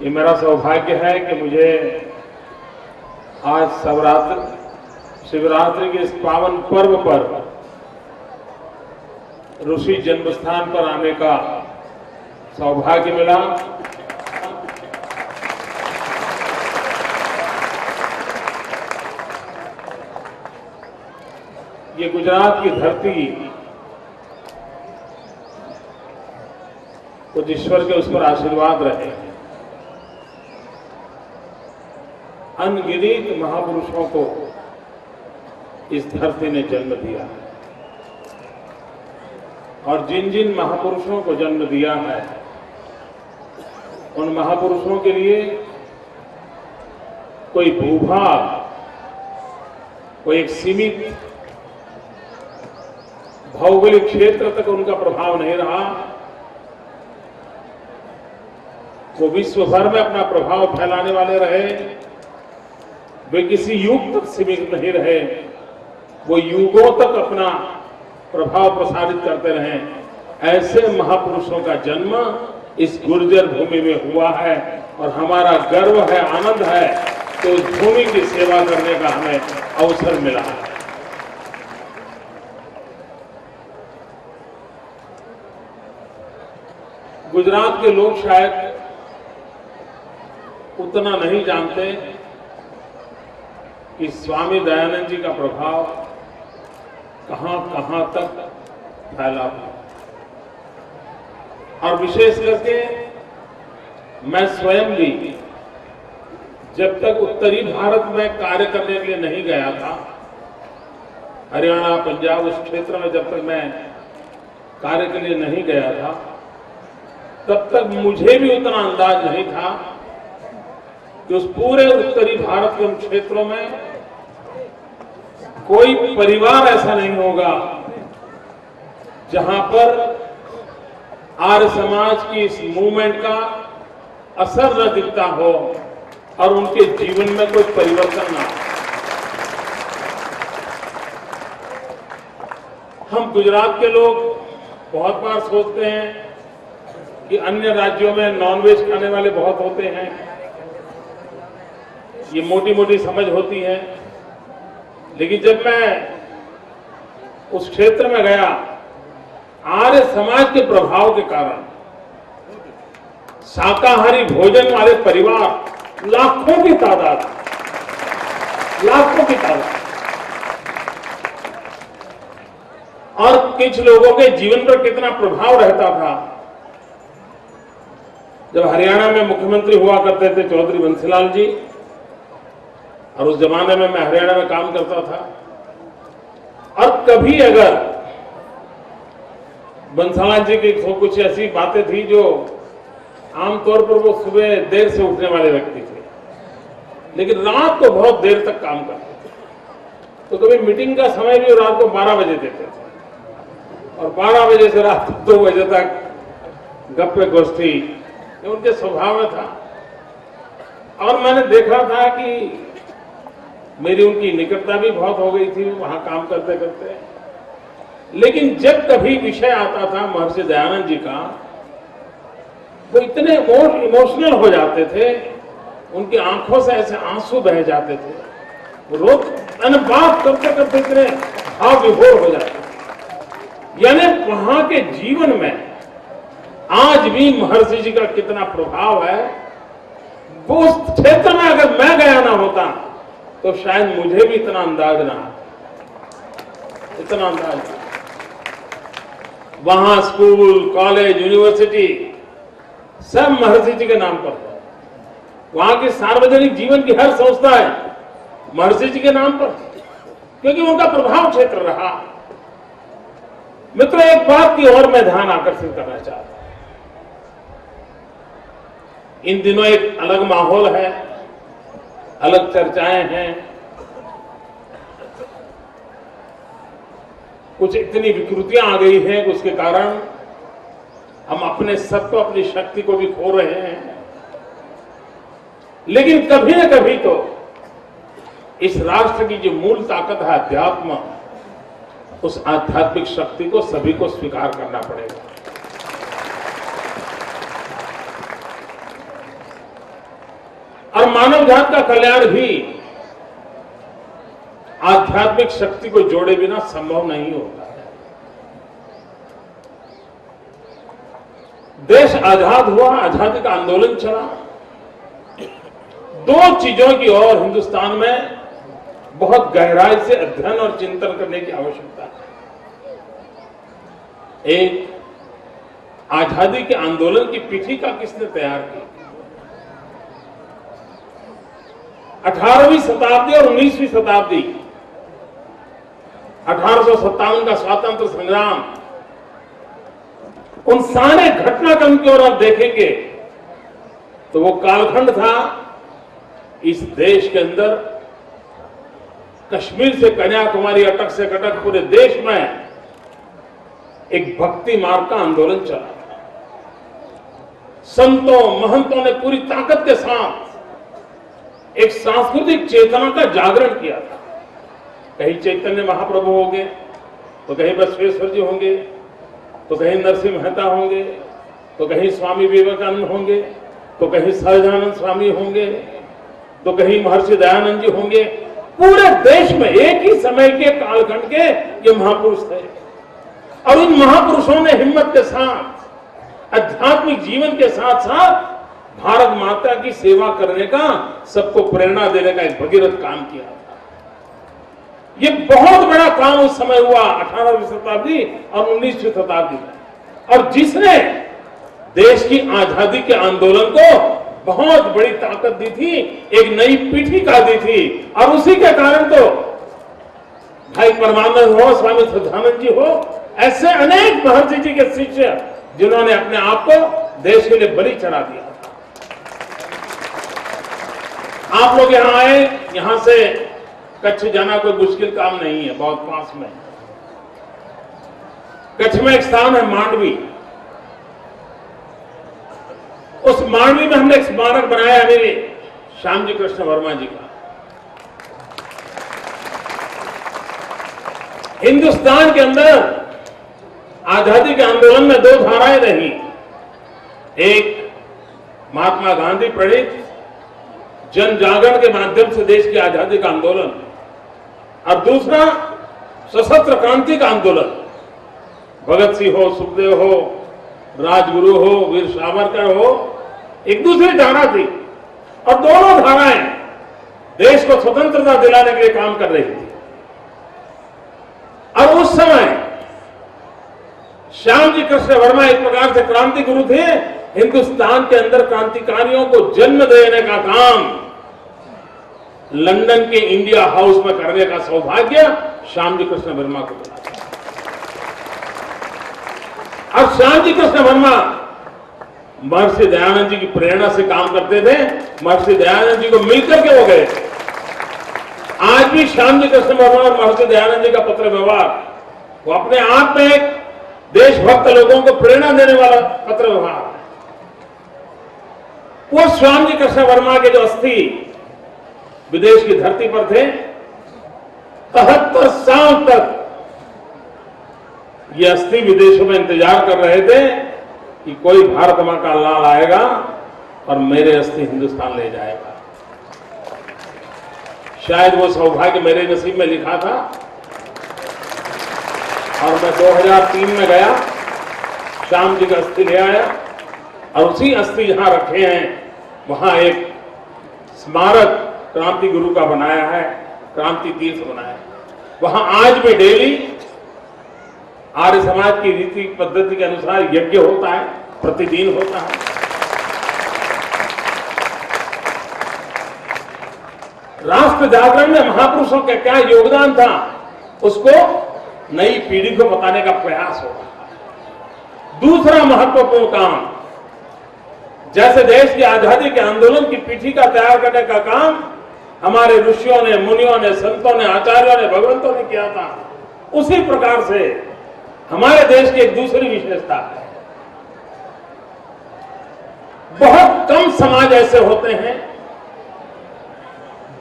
ये मेरा सौभाग्य है कि मुझे आज शिवरात्रि के इस पावन पर्व पर ऋषि जन्मस्थान पर आने का सौभाग्य मिला। ये गुजरात की धरती कुछ ईश्वर के उस पर आशीर्वाद रहे। अनगिनत महापुरुषों को इस धरती ने जन्म दिया है और जिन जिन महापुरुषों को जन्म दिया है उन महापुरुषों के लिए कोई भूभाग, कोई एक सीमित भौगोलिक क्षेत्र तक उनका प्रभाव नहीं रहा। वो विश्व भर में अपना प्रभाव फैलाने वाले रहे। वे किसी युग तक सीमित नहीं रहे, वो युगों तक अपना प्रभाव प्रसारित करते रहे। ऐसे महापुरुषों का जन्म इस गुर्जर भूमि में हुआ है और हमारा गर्व है, आनंद है कि उस भूमि की सेवा करने का हमें अवसर मिला है। गुजरात के लोग शायद उतना नहीं जानते कि स्वामी दयानंद जी का प्रभाव कहां कहां तक फैला था। और विशेष करके मैं स्वयं भी जब तक उत्तरी भारत में कार्य करने के लिए नहीं गया था, हरियाणा, पंजाब, उस क्षेत्र में जब तक मैं कार्य के लिए नहीं गया था, तब तक मुझे भी उतना अंदाज नहीं था कि उस पूरे उत्तरी भारत के उन क्षेत्रों में कोई परिवार ऐसा नहीं होगा जहां पर आर्य समाज की इस मूवमेंट का असर न दिखता हो और उनके जीवन में कोई परिवर्तन ना हो। हम गुजरात के लोग बहुत बार सोचते हैं कि अन्य राज्यों में नॉनवेज खाने वाले बहुत होते हैं। ये मोटी मोटी समझ होती है, लेकिन जब मैं उस क्षेत्र में गया, आर्य समाज के प्रभाव के कारण शाकाहारी भोजन वाले परिवार लाखों की तादाद, लाखों की तादाद, और कुछ लोगों के जीवन पर कितना प्रभाव रहता था। जब हरियाणा में मुख्यमंत्री हुआ करते थे चौधरी बंसीलाल जी, और उस जमाने में मैं हरियाणा में काम करता था, और कभी अगर बंसीलाल जी की कुछ ऐसी बातें थी जो आमतौर पर वो सुबह देर से उठने वाले व्यक्ति थे, लेकिन रात को बहुत देर तक काम करते थे, तो कभी मीटिंग का समय भी रात को 12 बजे देते थे और 12 बजे से रात 2 बजे तक गप्पे गोष्ठी, ये उनके स्वभाव में था। और मैंने देखा था कि मेरी उनकी निकटता भी बहुत हो गई थी वहां काम करते करते, लेकिन जब कभी विषय आता था महर्षि दयानंद जी का, वो इतने इमोशनल हो जाते थे, उनकी आंखों से ऐसे आंसू बह जाते थे, वो रोज बात करते करते इतने भाव विभोर हो जाते। यानी वहां के जीवन में आज भी महर्षि जी का कितना प्रभाव है, वो उस क्षेत्र में अगर मैं गया ना होता तो शायद मुझे भी इतना अंदाज ना आता, इतना अंदाज। वहां स्कूल, कॉलेज, यूनिवर्सिटी सब महर्षि जी के नाम पर है। वहां के सार्वजनिक जीवन की हर संस्था है महर्षि जी के नाम पर, क्योंकि उनका प्रभाव क्षेत्र रहा। मित्रों, एक बात की और मैं ध्यान आकर्षित करना चाहता हूं। इन दिनों एक अलग माहौल है, अलग चर्चाएं हैं, कुछ इतनी विकृतियां आ गई हैं कि उसके कारण हम अपने सत्व, अपनी शक्ति को भी खो रहे हैं। लेकिन कभी न कभी तो इस राष्ट्र की जो मूल ताकत है अध्यात्म, उस आध्यात्मिक शक्ति को सभी को स्वीकार करना पड़ेगा। और मानव जात का कल्याण भी आध्यात्मिक शक्ति को जोड़े बिना संभव नहीं होता है। देश आजाद हुआ, आजादी का आंदोलन चला। दो चीजों की ओर हिंदुस्तान में बहुत गहराई से अध्ययन और चिंतन करने की आवश्यकता है। एक, आजादी के आंदोलन की पीठिका किसने तैयार की? 18वीं शताब्दी और 19वीं शताब्दी, 1857 का स्वातंत्र संग्राम, उन सारे घटनाक्रम की ओर आप देखेंगे तो वो कालखंड था इस देश के अंदर कश्मीर से कन्याकुमारी, अटक से कटक पूरे देश में एक भक्ति मार्ग का आंदोलन चला। संतों महंतों ने पूरी ताकत के साथ एक सांस्कृतिक चेतना का जागरण किया था। कहीं चैतन्य महाप्रभु होंगे, तो कहीं बसवेश्वर जी होंगे, तो कहीं नरसिंह मेहता होंगे, तो कहीं स्वामी विवेकानंद होंगे, तो कहीं सहजानंद स्वामी होंगे, तो कहीं महर्षि दयानंद जी होंगे। पूरे देश में एक ही समय के कालखंड के ये महापुरुष थे और उन महापुरुषों ने हिम्मत के साथ आध्यात्मिक जीवन के साथ साथ भारत माता की सेवा करने का, सबको प्रेरणा देने का एक भगीरथ काम किया था। ये बहुत बड़ा काम उस समय हुआ 18वीं शताब्दी और 19वीं शताब्दी में, और जिसने देश की आजादी के आंदोलन को बहुत बड़ी ताकत दी थी, एक नई पीठिका दी थी। और उसी के कारण तो भाई परमानंद हो, स्वामी श्रद्धानंद जी हो, ऐसे अनेक महर्षि जी के शिष्य जिन्होंने अपने आप को देश के लिए बलि चढ़ा दिया। आप लोग यहां आए, यहां से कच्छ जाना कोई मुश्किल काम नहीं है, बहुत पास में। कच्छ में एक स्थान है मांडवी। उस मांडवी में हमने एक स्मारक बनाया है मेरे श्यामजी कृष्ण वर्मा जी का। हिंदुस्तान के अंदर आजादी के आंदोलन में दो धाराएं रही। एक महात्मा गांधी प्रणीत जन जागरण के माध्यम से देश की आजादी का आंदोलन, और दूसरा सशस्त्र क्रांति का आंदोलन। भगत सिंह हो, सुखदेव हो, राजगुरु हो, वीर सावरकर हो, एक दूसरी धारा थी और दोनों धाराएं देश को स्वतंत्रता दिलाने के लिए काम कर रही थी। और उस समय श्यामजी कृष्ण वर्मा एक प्रकार से क्रांति गुरु थे। हिंदुस्तान के अंदर क्रांतिकारियों को जन्म देने का काम लंदन के इंडिया हाउस में करने का सौभाग्य श्यामजी कृष्ण वर्मा को मिला। और श्यामजी कृष्ण वर्मा महर्षि दयानंद जी की प्रेरणा से काम करते थे। महर्षि दयानंद जी को मिलकर के वो गए। आज भी श्यामजी कृष्ण वर्मा और महर्षि दयानंद जी का पत्र व्यवहार वो अपने आप में एक देशभक्त लोगों को प्रेरणा देने वाला पत्र व्यवहार। वो श्यामजी कृष्ण वर्मा के जो अस्थि विदेश की धरती पर थे, 73 साल तक ये अस्थि विदेशों में इंतजार कर रहे थे कि कोई भारत मां का लाल आएगा और मेरे अस्थि हिंदुस्तान ले जाएगा। शायद वो सौभाग्य मेरे नसीब में लिखा था और मैं 2003 में गया, श्याम जी का अस्थि ले आया और उसी अस्थि जहां रखे हैं वहां एक स्मारक क्रांति गुरु का बनाया है, क्रांति तीर्थ बनाया है। वहां आज भी डेली आर्य समाज की रीति पद्धति के अनुसार यज्ञ होता है, प्रतिदिन होता है। राष्ट्र जागरण में महापुरुषों का क्या योगदान था, उसको नई पीढ़ी को बताने का प्रयास हो रहा है। दूसरा महत्वपूर्ण काम, जैसे देश की आजादी के आंदोलन की पीठिका तैयार करने का काम हमारे ऋषियों ने, मुनियों ने, संतों ने, आचार्यों ने, भगवंतों ने किया था, उसी प्रकार से हमारे देश की एक दूसरी विशेषता है। बहुत कम समाज ऐसे होते हैं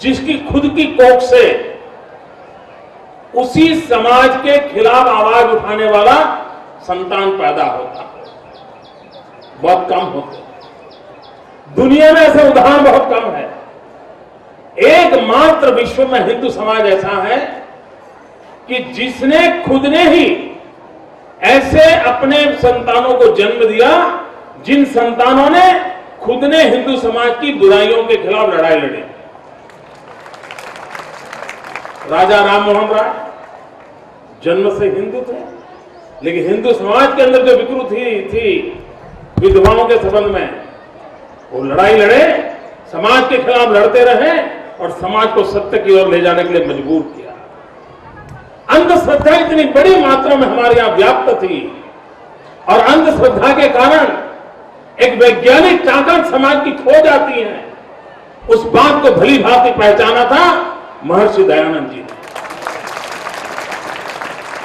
जिसकी खुद की कोख से उसी समाज के खिलाफ आवाज उठाने वाला संतान पैदा होता है। बहुत कम होते हैं। दुनिया में ऐसे उदाहरण बहुत कम है। एकमात्र विश्व में हिंदू समाज ऐसा है कि जिसने खुद ने ही ऐसे अपने संतानों को जन्म दिया जिन संतानों ने खुद ने हिंदू समाज की बुराइयों के खिलाफ लड़ाई लड़ी। राजा राम मोहन राय जन्म से हिंदू थे, लेकिन हिंदू समाज के अंदर जो विकृति थी विधवाओं के संबंध में, वो लड़ाई लड़े, समाज के खिलाफ लड़ते रहे और समाज को सत्य की ओर ले जाने के लिए मजबूर किया। अंधश्रद्धा इतनी बड़ी मात्रा में हमारे यहां व्याप्त थी और अंधश्रद्धा के कारण एक वैज्ञानिक ताकत समाज की खो जाती है, उस बात को भली भांति पहचाना था महर्षि दयानंद जी ने।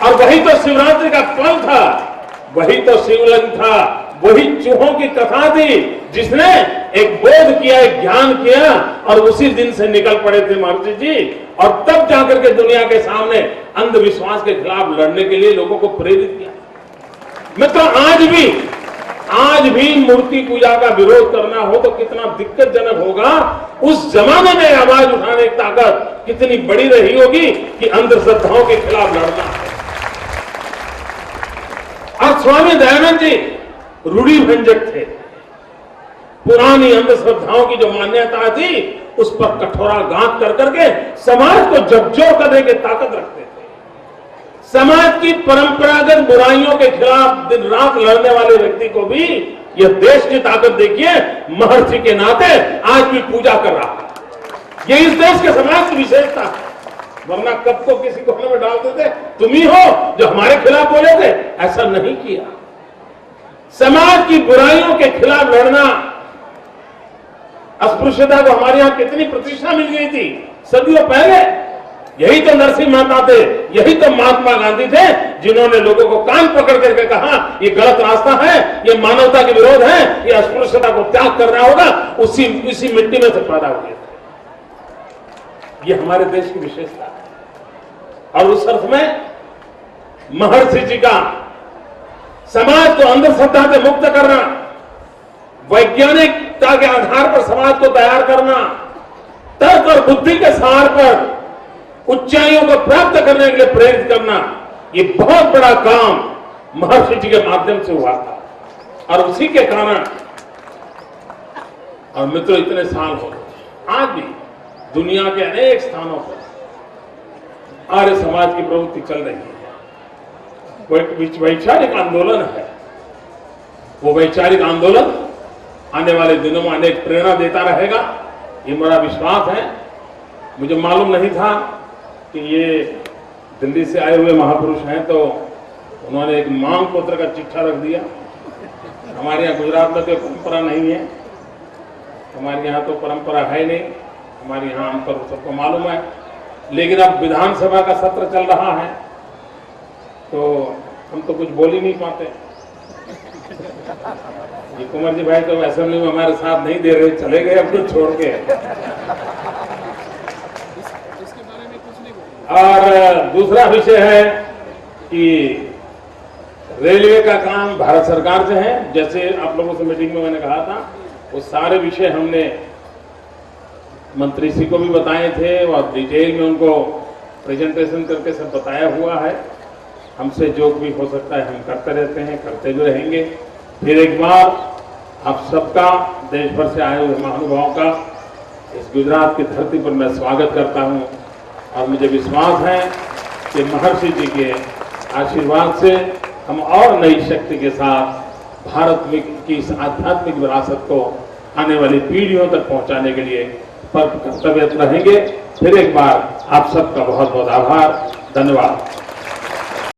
और वही तो शिवरात्रि का फल था, वही तो शिवलिंग था, वही चूहों की कथा थी जिसने एक बोध किया, एक ज्ञान किया और उसी दिन से निकल पड़े थे महर्षि जी। और तब जाकर के दुनिया के सामने अंधविश्वास के खिलाफ लड़ने के लिए लोगों को प्रेरित किया। मित्रों, आज भी मूर्ति पूजा का विरोध करना हो तो कितना दिक्कतजनक होगा। उस जमाने में आवाज उठाने की ताकत कितनी बड़ी रही होगी कि अंधश्रद्धाओं के खिलाफ लड़ना है। और स्वामी दयानंद जी रूढ़िभंजक थे। पुरानी अंधश्रद्धाओं की जो मान्यता थी उस पर कठोरा गांठ कर करके समाज को झकझोर करने की ताकत रखते थे। समाज की परंपरागत बुराइयों के खिलाफ दिन रात लड़ने वाले व्यक्ति को भी यह देश की ताकत देखिए महर्षि के नाते आज भी पूजा कर रहा है। ये इस देश के समाज की विशेषता है, वरना कब को किसी कोने में डालते थे, तुम ही हो जो हमारे खिलाफ बोले थे। ऐसा नहीं किया। समाज की बुराइयों के खिलाफ लड़ना, अस्पृश्यता को हमारे यहां कितनी प्रतिष्ठा मिल गई थी सदियों पहले। यही तो नरसिंह मेहता थे, यही तो महात्मा गांधी थे जिन्होंने लोगों को कान पकड़ करके कहा ये गलत रास्ता है, ये मानवता के विरोध है, ये अस्पृश्यता को त्याग करना होगा। उसी मिट्टी में से पैदा हुए थे। ये हमारे देश की विशेषता है। और उस अर्थ में महर्षि जी का समाज को अंधश्रद्धा से मुक्त करना, वैज्ञानिकता के आधार पर समाज को तैयार करना, तर्क और बुद्धि के सहारे पर ऊंचाइयों को प्राप्त करने के लिए प्रेरित करना, ये बहुत बड़ा काम महर्षि जी के माध्यम से हुआ था। और उसी के कारण, और मित्रों इतने साल हो गए, आज भी दुनिया के अनेक स्थानों पर आर्य समाज की प्रवृत्ति चल रही है। वो एक वैचारिक आंदोलन है। वो वैचारिक आंदोलन आने वाले दिनों में अनेक प्रेरणा देता रहेगा, ये मेरा विश्वास है। मुझे मालूम नहीं था कि ये दिल्ली से आए हुए महापुरुष हैं, तो उन्होंने एक मांग पत्र का चिट्ठा रख दिया। हमारे यहाँ गुजरात में तो परंपरा नहीं है, हमारे यहाँ तो परंपरा है नहीं, हमारे यहाँ हम पर सबको मालूम है। लेकिन अब विधानसभा का सत्र चल रहा है तो हम तो कुछ बोल ही नहीं पाते। ये कुंवर जी भाई तो असेंबली में हमारे साथ नहीं दे रहे, चले गए अपने छोड़ के। और दूसरा विषय है कि रेलवे का काम भारत सरकार से है। जैसे आप लोगों से मीटिंग में मैंने कहा था, वो सारे विषय हमने मंत्री जी को भी बताए थे और डिटेल में उनको प्रेजेंटेशन करके सब बताया हुआ है। हमसे जो भी हो सकता है हम करते रहते हैं, करते भी रहेंगे। फिर एक बार आप सबका, देश भर से आए हुए महानुभावों का इस गुजरात की धरती पर मैं स्वागत करता हूं। और मुझे विश्वास है कि महर्षि जी के आशीर्वाद से हम और नई शक्ति के साथ भारत की इस आध्यात्मिक विरासत को आने वाली पीढ़ियों तक पहुंचाने के लिए कर्तव्यरत रहेंगे। फिर एक बार आप सबका बहुत बहुत आभार, धन्यवाद।